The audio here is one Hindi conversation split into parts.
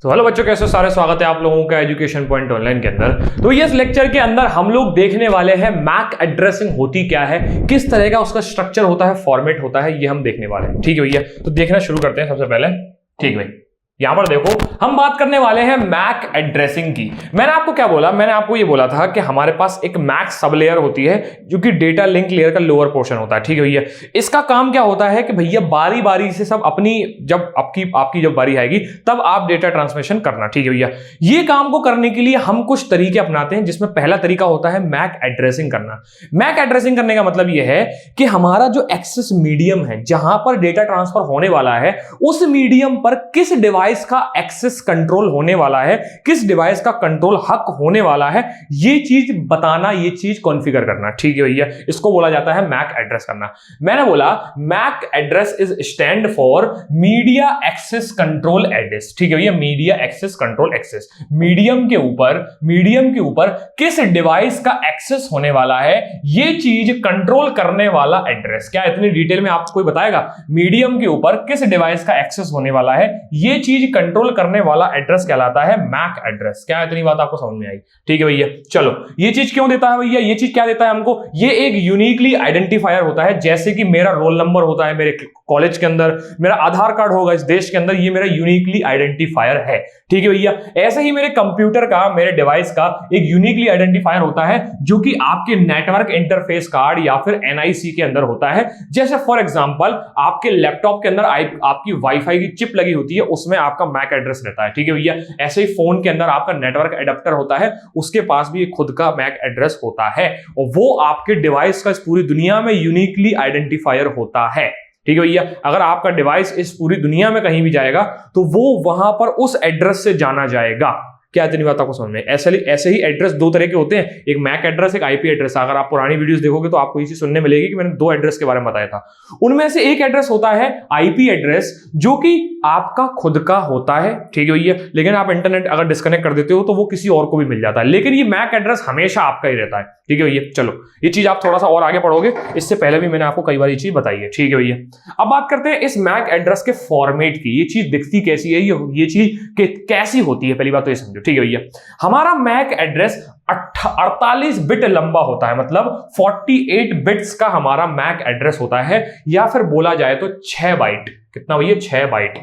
तो हेलो बच्चों, कैसे हो सारे। स्वागत है आप लोगों का एजुकेशन पॉइंट ऑनलाइन के अंदर। तो इस लेक्चर के अंदर हम लोग देखने वाले हैं मैक एड्रेसिंग होती क्या है, किस तरह का उसका स्ट्रक्चर होता है, फॉर्मेट होता है, ये हम देखने वाले हैं। ठीक है भैया, तो देखना शुरू करते हैं सबसे पहले। ठीक भाई, यहां पर देखो हम बात करने वाले हैं मैक एड्रेसिंग की। मैंने आपको क्या बोला, मैंने आपको ये बोला था कि हमारे पास एक मैक सब लेयर होती है जो कि डेटा लिंक लेयर का लोअर पोर्शन होता है। ठीक है भैया, इसका काम क्या होता है कि भैया बारी बारी से सब अपनी जब आपकी जब बारी आएगी तब आप डेटा ट्रांसमिशन करना। ठीक है भैया, ये काम को करने के लिए हम कुछ तरीके अपनाते हैं, जिसमें पहला तरीका होता है मैक एड्रेसिंग करना। मैक एड्रेसिंग करने का मतलब यह है कि हमारा जो एक्सेस मीडियम है, जहां पर डेटा ट्रांसफर होने वाला है, उस मीडियम पर किस डिवाइस का एक्सेस कंट्रोल होने वाला है, किस डिवाइस का कंट्रोल हक होने वाला है, ये चीज बताना, ये चीज कॉन्फ़िगर करना। ठीक है भैया, इसको बोला जाता है मैक एड्रेस करना। मैंने बोला MAC address is stand for media access control address. ठीक है भैया, media access control access, medium के ऊपर किस डिवाइस का एक्सेस होने वाला है, ये चीज कंट्रोल करने वाला एड्रेस। क्या इतनी डिटेल में आपको कोई बताएगा? मीडियम के ऊपर किस डिवाइस का एक्सेस होने वाला है, ये चीज कंट्रोल करने वाला एड्रेस कहलाता है मैक एड्रेस। क्या इतनी बात आपको समझ में आई? ठीक है भैया, चलो ये चीज क्यों देता है भैया, ये चीज क्या देता है हमको? ये एक यूनिकली आइडेंटिफायर होता है। जैसे कि मेरा रोल नंबर होता है मेरे कॉलेज के अंदर, मेरा आधार कार्ड होगा इस देश के अंदर, ये मेरा यूनिकली आइडेंटिफायर है। ठीक है भैया, ऐसे ही मेरे कंप्यूटर का, मेरे डिवाइस का एक यूनिकली आइडेंटिफायर होता है जो कि आपके नेटवर्क इंटरफेस कार्ड या फिर एनआईसी के अंदर होता है। जैसे फॉर एग्जांपल आपके लैपटॉप के अंदर आपकी वाईफाई की चिप लगी होती है, उसमें आपका मैक एड्रेस रहता है। ठीक है भैया, ऐसे ही फोन के अंदर आपका नेटवर्क एडेप्टर होता है, उसके पास भी एक खुद का मैक एड्रेस होता है, और वो आपके डिवाइस का इस पूरी दुनिया में यूनिकली आइडेंटिफायर होता है। ठीक है भैया, अगर आपका डिवाइस इस पूरी दुनिया में कहीं भी जाएगा तो वो वहां पर उस एड्रेस से जाना जाएगा। क्या इतनी बात आपको समझ में? ऐसे ही एड्रेस दो तरह के होते हैं, एक मैक एड्रेस, एक आईपी एड्रेस। अगर आप पुरानी वीडियोस देखोगे तो आपको ये चीज सुनने मिलेगी कि मैंने दो एड्रेस के बारे में बताया था। उनमें से एक एड्रेस होता है आईपी एड्रेस, जो कि आपका खुद का होता है। ठीक है भैया, लेकिन आप इंटरनेट अगर डिस्कनेक्ट कर देते हो तो वो किसी और को भी मिल जाता है, लेकिन ये मैक एड्रेस हमेशा आपका ही रहता है। ठीक है भैया, चलो ये चीज आप थोड़ा सा और आगे पढ़ोगे, इससे पहले भी मैंने आपको कई बार ये चीज बताई है। ठीक है भैया, अब बात करते हैं इस मैक एड्रेस के फॉर्मेट की। ये चीज दिखती कैसी है, ये चीज कैसी होती है, पहली बात तो ये समझो। ठीक है भैया, हमारा मैक एड्रेस 48 बिट लंबा होता है, मतलब 48 बिट्स का हमारा मैक एड्रेस होता है, या फिर बोला जाए तो 6 बाइट। कितना भैया? 6 बाइट।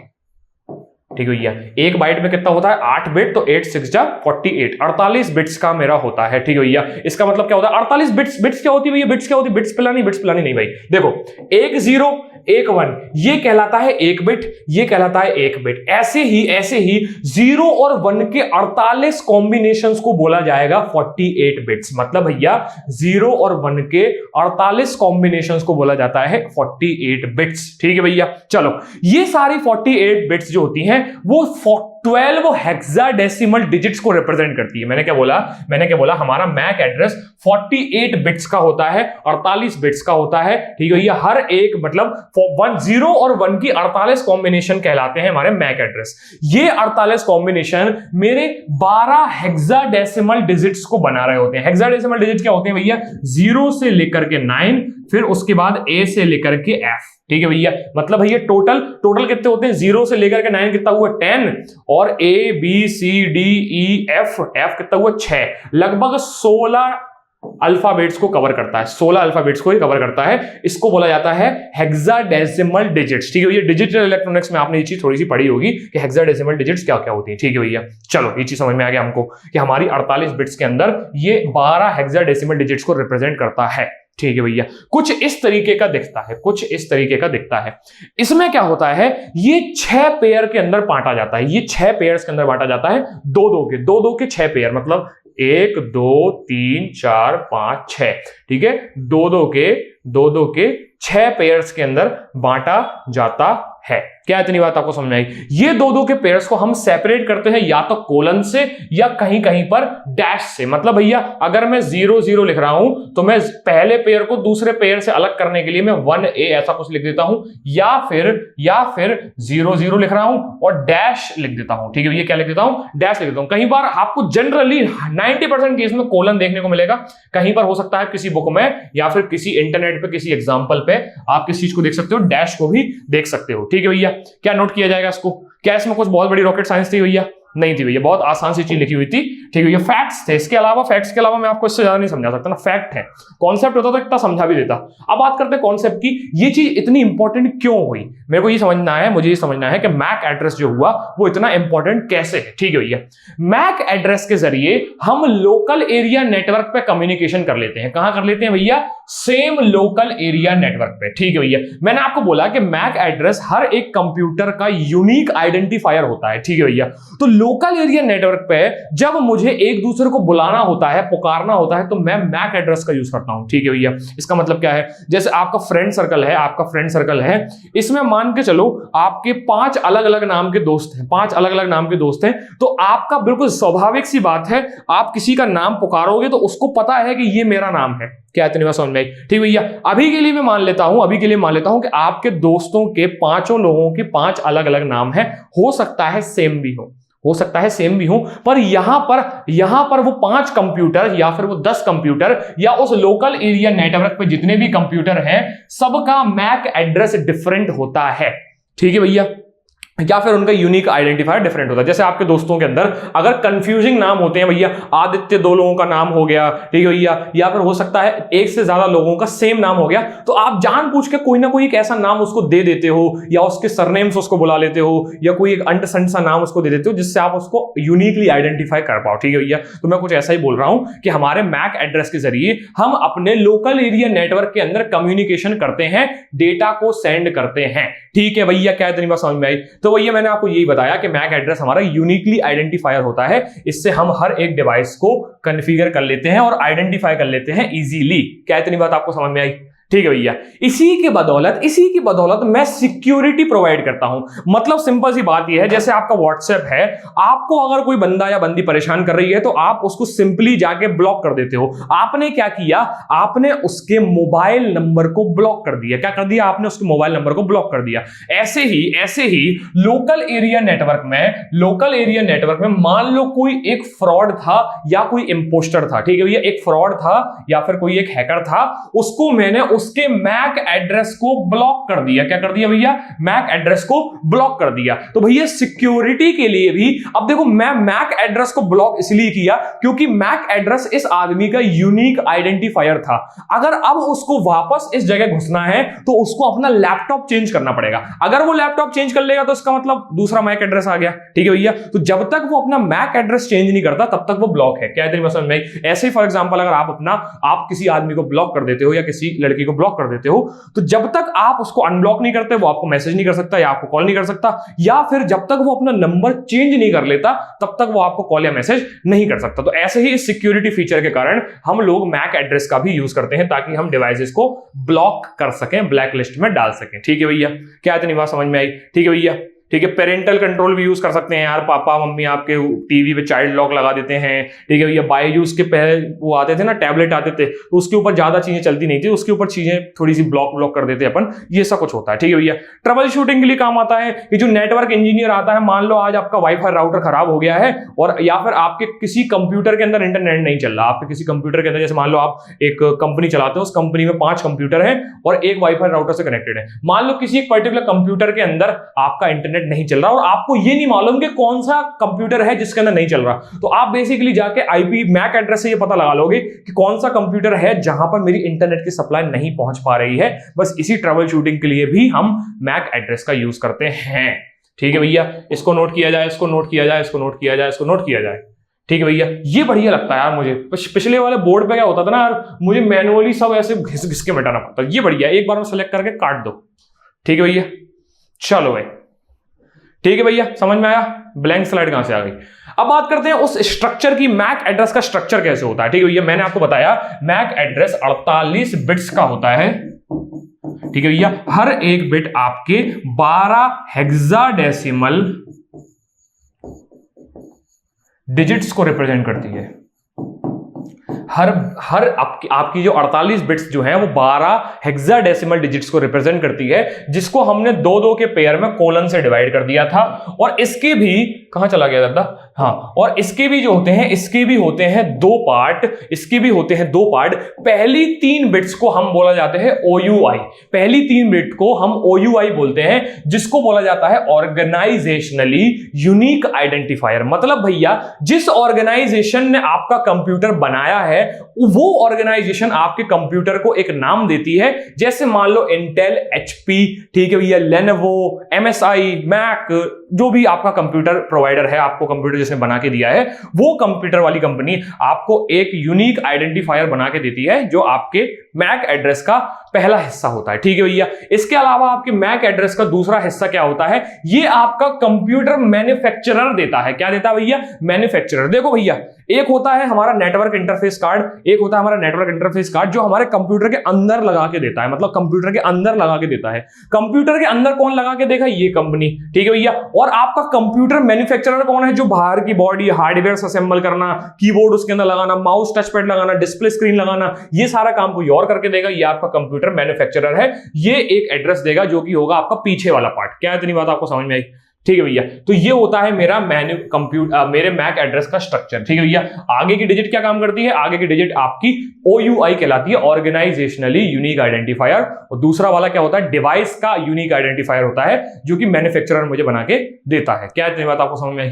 ठीक है भैया, एक बाइट में कितना होता है? 8 बिट, तो 8 6 जा 48, 48 बिट्स का मेरा होता है। ठीक है भैया, इसका मतलब क्या होता है? 48 बिट्स क्या होती है भैया? बिट्स क्या होती है? बिट्स पिलानी नहीं भाई। देखो, 1 0 1 1 ये कहलाता है 1 बिट, ये कहलाता है 1 बिट। ऐसे ही 0 और 1 के 48 कॉम्बिनेशंस को बोला जाएगा 48 बिट्स। मतलब भैया 0 और 1 के 48 कॉम्बिनेशंस को बोला जाता है 48 बिट्स। ठीक है भैया, चलो ये सारी 48 बिट्स जो होती हैं वो 12 हेक्साडेसिमल डिजिट्स को रिप्रेजेंट करती है। मैंने क्या बोला? हमारा मैक एड्रेस 48 बिट्स का होता है, 48 बिट्स का होता है। ठीक है, ये हर एक मतलब 0 और 1 की 48 कॉम्बिनेशन कहलाते हैं हमारे मैक एड्रेस। ये 48 कॉम्बिनेशन मेरे 12 हेक्साडेसिमल डिजिट्स को बना रहे होते हैं। हेक्साडेसिमल डिजिट्स क्या होते हैं भैया? 0 से लेकर के 9, फिर उसके बाद A से लेकर के F। ठीक है भैया, मतलब भैया टोटल कितने होते हैं? 0 से लेकर के 9 कितना हुआ? 10, और A B C D E F कितना हुआ? 6। लगभग 16 अल्फाबेट्स को कवर करता है, 16 अल्फाबेट्स को ही कवर करता है। इसको बोला जाता है हेक्साडेसिमल डिजिट्स। ठीक है भैया, डिजिटल इलेक्ट्रॉनिक्स में आपने ये चीज थोड़ी सी पढ़ी होगी कि हेक्साडेसिमल डिजिट्स क्या क्या होती है। ठीक है भैया, चलो ये चीज समझ में आ गया हमको कि हमारी 48 बिट्स के अंदर ये 12 हेक्साडेसिमल डिजिट्स को रिप्रेजेंट करता है। ठीक है भैया, कुछ इस तरीके का दिखता है। इसमें क्या होता है? ये 6 पेयर के अंदर बांटा जाता है, ये 6 पेयर्स के अंदर बांटा जाता है, दो के 6 पेयर, मतलब 1 2 3 4 5 6। ठीक है, दो के 6 पेयर्स के अंदर बांटा जाता है। क्या इतनी बात आपको समझ में आई? ये दो के पेयर्स को हम सेपरेट करते हैं या तो कोलन से या कहीं पर डैश से। मतलब भैया अगर मैं 0 0 लिख रहा हूं तो मैं पहले पेयर को दूसरे पेयर से अलग करने के लिए मैं 1A ऐसा कुछ लिख देता हूं, या फिर 0 0 लिख रहा हूं और डैश लिख देता हूं। ठीक है, ये क्या लिख देता हूं? डैश लिख देता हूं। कहीं बार आपको जनरली 90% केस में कोलन देखने को मिलेगा, कहीं पर हो सकता है किसी बुक में या फिर किसी इंटरनेट पे किसी एग्जांपल पे आप किस चीज को देख सकते हो, डैश को भी देख सकते हो। ठीक है भैया, क्या नोट किया जाएगा इसको? क्या इसमें कुछ बहुत बड़ी रॉकेट साइंस थी भैया? नहीं थी भैया, बहुत आसान सी चीज लिखी हुई थी। ठीक है, ये फैक्ट्स थे, इसके अलावा फैक्ट्स के अलावा मैं आपको इससे ज्यादा नहीं समझा सकता ना, फैक्ट है। कॉन्सेप्ट होता तो इतना समझा भी देता। अब बात करते हैं कॉन्सेप्ट की, ये चीज इतनी इंपॉर्टेंट क्यों हुई, मेरे को ये समझना है, मुझे ये समझना है कि मैक एड्रेस जो हुआ वो इतना इंपॉर्टेंट कैसे है। ठीक है भैया, मैक एड्रेस के जरिए हम लोकल एरिया नेटवर्क पे कम्युनिकेशन कर लेते हैं। कहां कर लेते हैं भैया? सेम लोकल एरिया नेटवर्क पे। ठीक है भैया, मैंने आपको बोला कि मैक एड्रेस हर एक कंप्यूटर का यूनिक आइडेंटिफायर होता है। ठीक है भैया, तो लोकल एरिया नेटवर्क पे जब मुझे एक दूसरे को बुलाना होता है, पुकारना होता है, तो मैं मैक एड्रेस का यूज करता हूं। ठीक है भैया, इसका मतलब क्या है? जैसे आपका फ्रेंड सर्कल है, आपका फ्रेंड सर्कल है, इसमें मान के चलो आपके 5 अलग अलग नाम के दोस्त हैं, 5 अलग अलग नाम के दोस्त हैं, तो आपका बिल्कुल स्वाभाविक सी बात है, आप किसी का नाम पुकारोगे तो उसको पता है कि ये मेरा नाम है। क्या इतनी बात समझ में आई? ठीक भैया, अभी के लिए मैं मान लेता हूं कि आपके दोस्तों के 5 लोगों के 5 अलग अलग नाम है। हो सकता है सेम भी हो, पर यहां पर वो 5 कंप्यूटर या फिर वो 10 कंप्यूटर या उस लोकल एरिया नेटवर्क पे जितने भी कंप्यूटर हैं, सबका मैक एड्रेस डिफरेंट होता है। ठीक है भैया, या फिर उनका यूनिक आइडेंटिफायर डिफरेंट होता है। जैसे आपके दोस्तों के अंदर अगर कंफ्यूजिंग नाम होते हैं भैया, आदित्य 2 लोगों का नाम हो गया, ठीक है भैया, या फिर हो सकता है एक से ज्यादा लोगों का सेम नाम हो गया, तो आप जानबूझ के कोई ना कोई एक ऐसा नाम उसको दे देते हो, या उसके सरनेम से उसको बुला लेते हो, या कोई एक अंडरस्टैंड सा नाम उसको दे देते हो, जिससे आप उसको यूनिकली आइडेंटिफाई कर पाओ। ठीक है भैया, तो मैं कुछ ऐसा ही बोल रहा हूं कि हमारे मैक एड्रेस के जरिए हम अपने लोकल एरिया नेटवर्क के अंदर कम्युनिकेशन करते हैं, डेटा को सेंड करते हैं। ठीक है भैया, क्या इतनी बात समझ में आई? तो भैया मैंने आपको यही बताया कि मैक एड्रेस हमारा यूनिकली आइडेंटिफायर होता है, इससे हम हर एक डिवाइस को कॉन्फ़िगर कर लेते हैं और आइडेंटिफाई कर लेते हैं इजीली। क्या इतनी बात आपको समझ में आई? ठीक है भैया, इसी की बदौलत मैं सिक्योरिटी प्रोवाइड करता हूं। मतलब सिंपल सी बात यह है, जैसे आपका व्हाट्सएप है, आपको अगर कोई बंदा या बंदी परेशान कर रही है तो आप उसको सिंपली जाके ब्लॉक कर देते हो। आपने क्या किया? आपने उसके मोबाइल नंबर को ब्लॉक कर दिया। क्या कर दिया? आपने उसके मोबाइल नंबर को ब्लॉक कर दिया। ऐसे ही लोकल एरिया नेटवर्क में मान लो कोई एक फ्रॉड था या कोई इंपोस्टर था। ठीक है भैया, एक फ्रॉड था या फिर कोई एक हैकर था, उसको मैंने उसके मैक एड्रेस को ब्लॉक कर दिया। क्या कर दिया भैया? मैक एड्रेस को ब्लॉक कर दिया। तो भैया सिक्योरिटी के लिए भी, अब देखो, मैं मैक एड्रेस को ब्लॉक इसलिए किया क्योंकि मैक एड्रेस इस आदमी का यूनिक आइडेंटिफायर था। अगर अब उसको वापस इस जगह घुसना है तो उसको अपना लैपटॉप चेंज करना पड़ेगा। अगर वो लैपटॉप चेंज कर लेगा तो इसका मतलब दूसरा मैक एड्रेस आ गया। ठीक है भैया, तो जब तक वो अपना मैक एड्रेस चेंज नहीं करता तब तक वो ब्लॉक है। क्या इतनी समझ में? ऐसे ही फॉर एग्जांपल अगर आप किसी आदमी को ब्लॉक कर देते हो या किसी लड़की को ब्लॉक कर देते हो, तो जब तक आप उसको अनब्लॉक नहीं करते वो आपको मैसेज नहीं कर सकता या आपको कॉल नहीं कर सकता, या फिर जब तक वो अपना नंबर चेंज नहीं कर लेता तब तक वो आपको कॉल या मैसेज नहीं कर सकता। तो ऐसे ही इस सिक्योरिटी फीचर के कारण हम लोग मैक एड्रेस का भी यूज करते हैं ताकि हम डिवाइसेस को ब्लॉक कर सकें, ब्लैक लिस्ट में डाल सकें। ठीक है भैया, क्या इतनी बात समझ में आई? ठीक है भैया, ठीक है, पेरेंटल कंट्रोल भी यूज कर सकते हैं यार। पापा मम्मी आपके टीवी पे चाइल्ड लॉक लगा देते हैं। ठीक है भैया, बायजूस के पहले वो आते थे ना, टैबलेट आते थे, तो उसके ऊपर ज्यादा चीजें चलती नहीं थी, उसके ऊपर चीजें थोड़ी सी ब्लॉक कर देते अपन, ये सब कुछ होता है। ठीक है भैया, ट्रबल शूटिंग के लिए काम आता है कि जो नेटवर्क इंजीनियर आता है, मान लो आज आपका वाईफाई राउटर खराब हो गया है और या फिर आपके किसी कंप्यूटर के अंदर इंटरनेट नहीं चल रहा, आपके किसी कंप्यूटर के अंदर, जैसे मान लो आप एक कंपनी चलाते हो, उस कंपनी में 5 कंप्यूटर है और एक वाईफाई राउटर से कनेक्टेड है। मान लो किसी एक पर्टिकुलर कंप्यूटर के अंदर आपका इंटरनेट नहीं चल रहा और आपको ये नहीं मालूम कि कौन सा कंप्यूटर है जिसके अंदर नहीं चल रहा, तो आप बेसिकली जाके आईपी मैक एड्रेस से ये पता लगा लोगे कि कौन सा कंप्यूटर है जहां पर मेरी इंटरनेट की सप्लाई नहीं पहुंच पा रही है। बस इसी ट्रबल शूटिंग के लिए भी हम मैक एड्रेस का यूज करते हैं। ठीक है भैया, इसको नोट किया जाए, इसको नोट किया जाए, इसको नोट किया जाए, इसको नोट किया जाए। ठीक है भैया, ये बढ़िया लगता है यार मुझे। पिछले वाले बोर्ड पे क्या होता था ना यार, मुझे मैनुअली सब ऐसे घिस घिस के मिटाना पड़ता। ये बढ़िया, एक बार में सेलेक्ट करके काट दो। ठीक है भैया, चलो भाई, ठीक है भैया, समझ में आया? ब्लैंक स्लाइड कहां से आ गई? अब बात करते हैं उस स्ट्रक्चर की, मैक एड्रेस का स्ट्रक्चर कैसे होता है। ठीक है भैया, मैंने आपको बताया मैक एड्रेस 48 बिट्स का होता है। ठीक है भैया, हर एक बिट आपके 12 हेक्साडेसिमल डिजिट्स को रिप्रेजेंट करती है। हर आपकी जो 48 बिट्स जो है वो 12 हेक्साडेसिमल डिजिट्स को रिप्रेजेंट करती है, जिसको हमने 2-2 के पेयर में कोलन से डिवाइड कर दिया था। और इसके भी कहां चला गया दादा, हाँ, और इसके भी जो होते हैं, इसके भी होते हैं दो पार्ट, इसके भी होते हैं दो पार्ट। पहली 3 बिट्स को हम बोला जाते हैं OUI, पहली 3 बिट को हम OUI बोलते हैं, जिसको बोला जाता है ऑर्गेनाइजेशनली यूनिक आइडेंटिफायर। मतलब भैया जिस ऑर्गेनाइजेशन ने आपका कंप्यूटर बनाया है वो ऑर्गेनाइजेशन आपके कंप्यूटर को एक नाम देती है, जैसे मान लो इंटेल, HP, ठीक है भैया, लेनोवो, MSI, मैक, जो भी आपका कंप्यूटर प्रोवाइडर है, आपको कंप्यूटर जिसने बना के दिया है, वो कंप्यूटर वाली कंपनी आपको एक यूनिक आइडेंटिफायर बना के देती है, जो आपके मैक एड्रेस का पहला हिस्सा होता है, ठीक है भैया। इसके अलावा आपके मैक एड्रेस का दूसरा हिस्सा क्या होता है, ये आपका कंप्यूटर मैन्युफैक्चरर देता है। क्या देता है भैया, मैन्युफैक्चरर। देखो भैया, एक होता है हमारा नेटवर्क इंटरफेस कार्ड, एक होता है हमारा नेटवर्क इंटरफेस कार्ड जो हमारे कंप्यूटर के अंदर लगा के देता है, मतलब कंप्यूटर के अंदर लगा के देता है। कंप्यूटर के अंदर कौन लगा के देगा, ये कंपनी, ठीक है भैया। और आपका कंप्यूटर मैन्युफैक्चरर कौन है, जो बाहर की बॉडी हार्डवेयर असेंबल करना, कीबोर्ड उसके अंदर लगाना, माउस टच पैड लगाना, डिस्प्ले स्क्रीन लगाना, ये सारा काम कोई और करके देगा। ये आपका कंप्यूटर मैन्युफैक्चरर है, ये एक एड्रेस देगा जो कि होगा आपका पीछे वाला पार्ट। क्या इतनी बात आपको समझ में आई, ठीक है भैया। तो ये होता है मेरा मेरे मैक एड्रेस का स्ट्रक्चर, ठीक है भैया। आगे की डिजिट क्या काम करती है, आगे की डिजिट आपकी OUI कहलाती है, ऑर्गेनाइजेशनली यूनिक आइडेंटिफायर। और दूसरा वाला क्या होता है, डिवाइस का यूनिक आइडेंटिफायर होता है, जो कि मैन्युफैक्चरर मुझे बना के देता है। क्या इतनी बात आपको समझ में आई,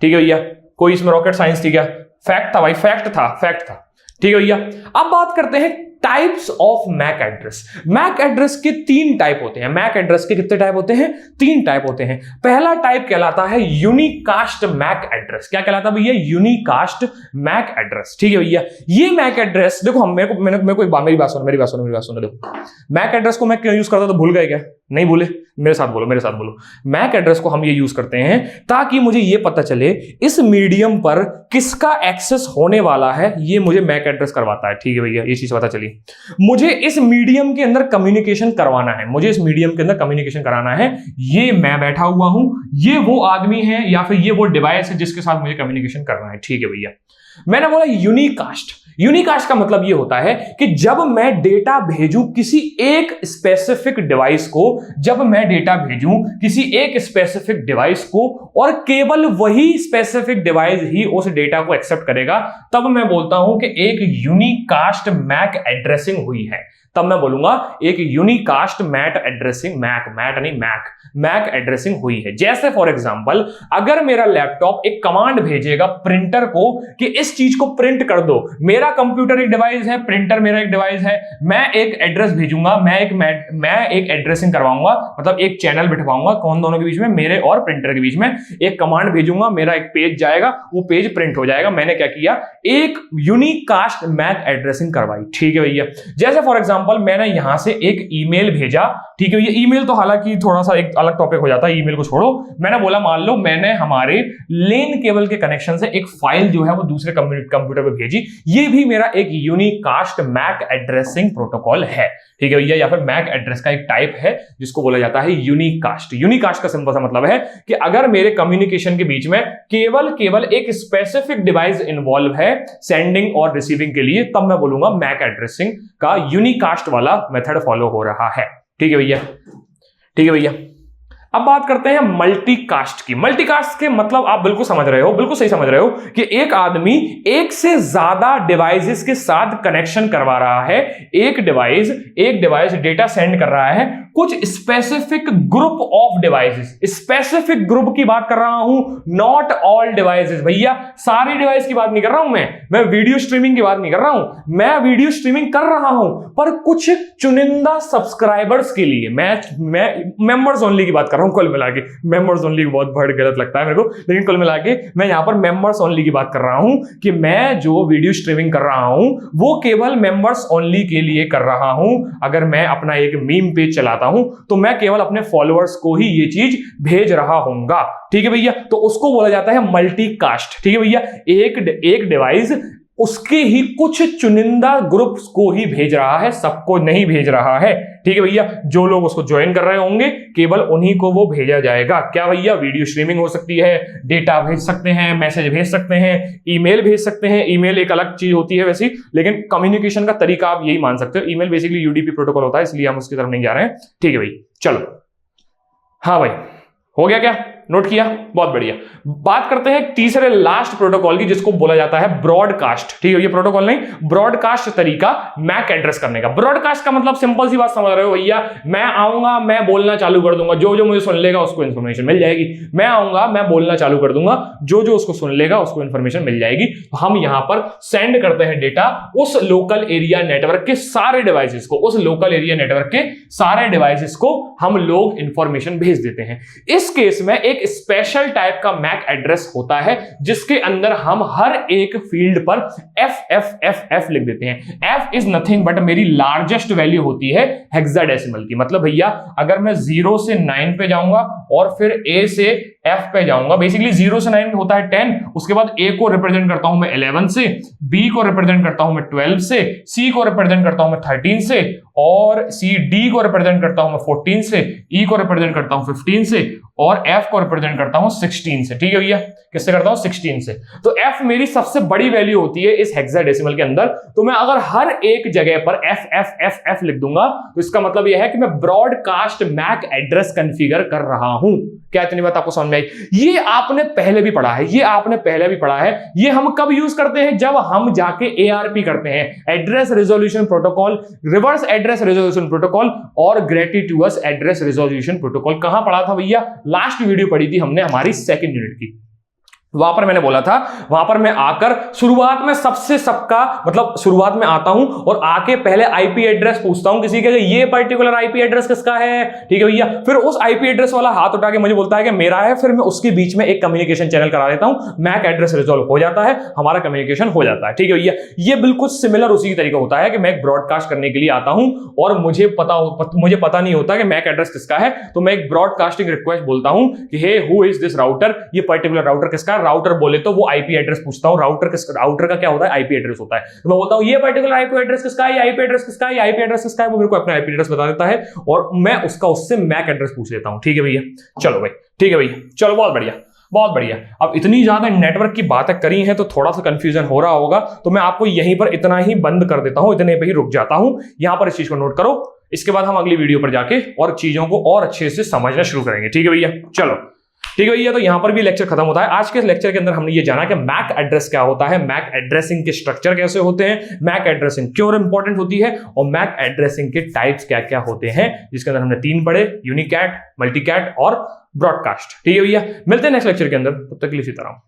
ठीक है भैया। कोई इसमें रॉकेट साइंस थी क्या, फैक्ट था भाई, फैक्ट था, ठीक है भैया। अब बात करते हैं types of MAC address. MAC address के 3 टाइप होते हैं। मैक एड्रेस के कितने टाइप होते हैं, 3 टाइप होते हैं। पहला टाइप कहलाता है यूनिकास्ट मैक एड्रेस। क्या कहलाता है भैया, यूनिकास्ट मैक एड्रेस, ठीक है भैया। ये मैक एड्रेस देखो, हम मेरे को मेरी बात सुनो। देखो मैक एड्रेस को मैं क्यों यूज करता, तो भूल गए क्या, नहीं भूले, मेरे साथ बोलो। मैक एड्रेस को हम ये यूज करते हैं ताकि मुझे ये पता चले इस मीडियम पर किसका एक्सेस होने वाला है, ये मुझे मैक एड्रेस करवाता है, ठीक है भैया। ये चीज पता चली, मुझे इस मीडियम के अंदर कम्युनिकेशन करवाना है, ये मैं बैठा हुआ हूं, ये वो आदमी है या फिर ये वो डिवाइस है जिसके साथ मुझे कम्युनिकेशन करना है, ठीक है भैया। मैंने बोला यूनिकास्ट। यूनिकास्ट का मतलब ये होता है कि जब मैं डेटा भेजूं किसी एक स्पेसिफिक डिवाइस को, और केवल वही स्पेसिफिक डिवाइस ही उस डेटा को एक्सेप्ट करेगा, तब मैं बोलता हूं कि एक यूनिकास्ट मैक एड्रेसिंग हुई है। तब मैं बोलूंगा एक यूनिकास्ट मैक एड्रेसिंग हुई है। जैसे फॉर एग्जांपल, अगर मेरा लैपटॉप एक कमांड भेजेगा प्रिंटर को कि इस चीज को प्रिंट कर दो, मेरा कंप्यूटर एक डिवाइस है, प्रिंटर मेरा एक डिवाइस है, मैं एक एड्रेस भेजूंगा, मैं एक एड्रेसिंग करवाऊंगा, मतलब एक चैनल बिठवाऊंगा कौन दोनों के बीच में, मेरे और प्रिंटर के बीच में। एक कमांड भेजूंगा, मेरा एक पेज जाएगा, वो पेज प्रिंट हो जाएगा। मैंने क्या किया, एक यूनिकास्ट मैक एड्रेसिंग करवाई, ठीक है भैया। जैसे फॉर एग्जांपल मैंने यहां से एक ईमेल भेजा, ठीक है भैया। ईमेल तो हालांकि थोड़ा सा एक अलग टॉपिक हो जाता है, ईमेल को छोड़ो। मैंने बोला मान लो मैंने हमारे लेन केबल के कनेक्शन से एक फाइल जो है वो दूसरे कंप्यूटर पे भेजी, ये भी मेरा एक यूनिकास्ट मैक एड्रेसिंग प्रोटोकॉल है, ठीक है भैया। या फिर मैक एड्रेस का एक टाइप है जिसको बोला जाता है यूनिकास्ट। यूनिकास्ट का सिंपल सा मतलब है कि अगर मेरे कम्युनिकेशन के बीच में केवल एक स्पेसिफिक डिवाइस इन्वॉल्व है सेंडिंग और रिसीविंग के लिए, तब मैं बोलूंगा मैक एड्रेसिंग का यूनिकास्ट वाला मेथड फॉलो हो रहा है, ठीक है भैया। अब बात करते हैं मल्टीकास्ट की। मल्टीकास्ट के मतलब आप बिल्कुल समझ रहे हो, बिल्कुल सही समझ रहे हो कि एक आदमी एक से ज्यादा डिवाइसेस के साथ कनेक्शन करवा रहा है। एक डिवाइस डेटा सेंड कर रहा है कुछ specific group of devices. Specific group की बात कर रहा हूं, नॉट ऑल डिवाइसेस। भैया सारे डिवाइस की बात नहीं कर रहा हूं, मैं वीडियो स्ट्रीमिंग की बात नहीं कर रहा हूं। मैं वीडियो स्ट्रीमिंग कर रहा हूं पर कुछ चुनिंदा सब्सक्राइबर्स के लिए, मैं मेंबर्स ओनली की बात कर रहा हूं। कुल मिला के मेंबर्स ओनली बहुत बड़ा गलत लगता है मेरे को, लेकिन कुल मिला के मैं यहां पर मेंबर्स ओनली की बात कर रहा हूं कि मैं जो वीडियो स्ट्रीमिंग कर रहा हूं वो केवल मेंबर्स ओनली के लिए कर रहा हूं। अगर मैं अपना एक मीम पेज चलाता हूं तो मैं केवल अपने फॉलोअर्स को ही ये चीज भेज रहा हूंगा, ठीक है भैया। तो उसको बोला जाता है मल्टीकास्ट, ठीक है भैया। एक डिवाइस उसके ही कुछ चुनिंदा ग्रुप्स को ही भेज रहा है, सबको नहीं भेज रहा है, ठीक है भैया। जो लोग उसको ज्वाइन कर रहे होंगे केवल उन्हीं को वो भेजा जाएगा। क्या भैया, वीडियो स्ट्रीमिंग हो सकती है, डेटा भेज सकते हैं, मैसेज भेज सकते हैं, ईमेल भेज सकते हैं। ईमेल एक अलग चीज होती है वैसी, लेकिन कम्युनिकेशन का तरीका आप यही मान सकते हो। ईमेल बेसिकली यूडीपी प्रोटोकॉल होता है, इसलिए हम उसकी तरफ नहीं जा रहे हैं, ठीक है भाई। चलो हाँ भाई, हो गया क्या? नोट किया, बहुत बढ़िया। बात करते हैं तीसरे लास्ट प्रोटोकॉल की, जिसको बोला जाता है ब्रॉडकास्ट। ठीक है, ये प्रोटोकॉल नहीं, ब्रॉडकास्ट तरीका मैक एड्रेस करने का। ब्रॉडकास्ट का मतलब सिंपल सी बात समझ रहे हो भैया, मैं आऊंगा, मैं बोलना चालू कर दूंगा, जो जो मुझे सुन लेगा उसको इन्फॉर्मेशन मिल जाएगी। मैं आऊंगा, मैं बोलना चालू कर दूंगा, जो जो उसको सुन लेगा उसको इन्फॉर्मेशन मिल जाएगी। तो हम यहां पर सेंड करते हैं डेटा उस लोकल एरिया नेटवर्क के सारे डिवाइसेस को, उस लोकल एरिया नेटवर्क के सारे डिवाइसेस को हम लोग इंफॉर्मेशन भेज देते हैं। इस केस में एक स्पेशल टाइप का मैक एड्रेस होता है, जिसके अंदर हम हर एक फील्ड पर FFFF लिख देते हैं। F इज नथिंग बट मेरी लार्जेस्ट वैल्यू होती है हेक्साडेसिमल की। मतलब भैया अगर मैं 0 से 9 पे जाऊंगा और फिर A से F पे जाऊंगा, बेसिकली 0 से 9 होता है 10, उसके बाद A को रिप्रेजेंट करता हूं मैं 11 से, B को रिप्रेजेंट करता हूं मैं 12 से, C को रिप्रेजेंट करता हूं मैं 13 से, और D को रिप्रेजेंट करता हूं मैं 14 से, E को रिप्रेजेंट करता हूं 15 से, और F को रिप्रेजेंट करता हूं 16 से। ठीक है भैया, किससे करता हूं? 16 से। तो F मेरी सबसे बड़ी वैल्यू होती है इस हेक्साडेसिमल के अंदर। तो मैं अगर हर एक जगह पर FFFF लिख दूंगा तो इसका मतलब यह है कि मैं ब्रॉडकास्ट मैक एड्रेस कॉन्फ़िगर कर रहा हूं। क्या इतनी बात आपको समझ में आई? ये आपने पहले भी पढ़ा है, ये आपने पहले भी पढ़ा है। ये हम कब यूज करते हैं? जब हम जाके ARP करते हैं, address resolution protocol, reverse address resolution protocol और ग्रेटिट्यूअस एड्रेस रिजोल्यूशन प्रोटोकॉल। कहां पढ़ा था भैया? लास्ट वीडियो पढ़ी थी हमने हमारी सेकंड यूनिट की। वहां पर मैंने बोला था, वहां पर मैं आकर शुरुआत में सबसे सबका मतलब शुरुआत में आता हूं और आके पहले आईपी एड्रेस पूछता हूं किसी के, ये पर्टिकुलर आईपी एड्रेस किसका है। ठीक है भैया, फिर उस आईपी एड्रेस वाला हाथ उठा के मुझे बोलता है कि मेरा है, फिर मैं उसके बीच में एक कम्युनिकेशन चैनल करा देता हूं, मैक एड्रेस रिजॉल्व हो जाता है, हमारा कम्युनिकेशन हो जाता है। ठीक है भैया, ये बिल्कुल सिमिलर उसी तरीका होता है कि मैं ब्रॉडकास्ट करने के लिए आता हूं और मुझे पता नहीं होता कि मैक एड्रेस किसका है, तो मैं एक ब्रॉडकास्टिंग रिक्वेस्ट बोलता हूं कि हे हु इज दिस राउटर, ये पर्टिकुलर राउटर किसका है। राउटर बोले तो वो आईपी एड्रेस पूछता हूं, राउटर का क्या होता है? आईपी एड्रेस होता है। तो मैं बोलता हूं ये पर्टिकुलर आईपी एड्रेस किसका है, ये आईपी एड्रेस किसका है, ये आईपी एड्रेस किसका है। वो मेरे को अपना आईपी एड्रेस बता देता है और मैं उससे मैक एड्रेस पूछ लेता हूं। ठीक है भैया, चलो भाई, ठीक है भैया, चलो बहुत बढ़िया, बहुत बढ़िया। अब इतनी ज्यादा नेटवर्क की बातें करी हैं तो थोड़ा सा कंफ्यूजन हो रहा होगा, तो मैं आपको यहीं पर इतना ही बंद कर देता हूं, इतने पे ही रुक जाता हूं। यहां पर इस चीज को नोट करो, इसके बाद हम अगली वीडियो पर जाके और चीजों को और अच्छे से समझना शुरू करेंगे। ठीक है भैया, चलो ठीक है भैया। तो यहां पर भी लेक्चर खत्म होता है। आज के लेक्चर के अंदर हमने ये जाना कि मैक एड्रेस क्या होता है, मैक एड्रेसिंग के स्ट्रक्चर कैसे होते हैं, मैक एड्रेसिंग क्यों इंपॉर्टेंट होती है, और मैक एड्रेसिंग के टाइप्स क्या क्या होते हैं, जिसके अंदर हमने 3 पढ़े, यूनिकैट, मल्टीकैट और ब्रॉडकास्ट। ठीक है भैया, मिलते हैं नेक्स्ट लेक्चर के अंदर, तब तक के लिए इसी तरह।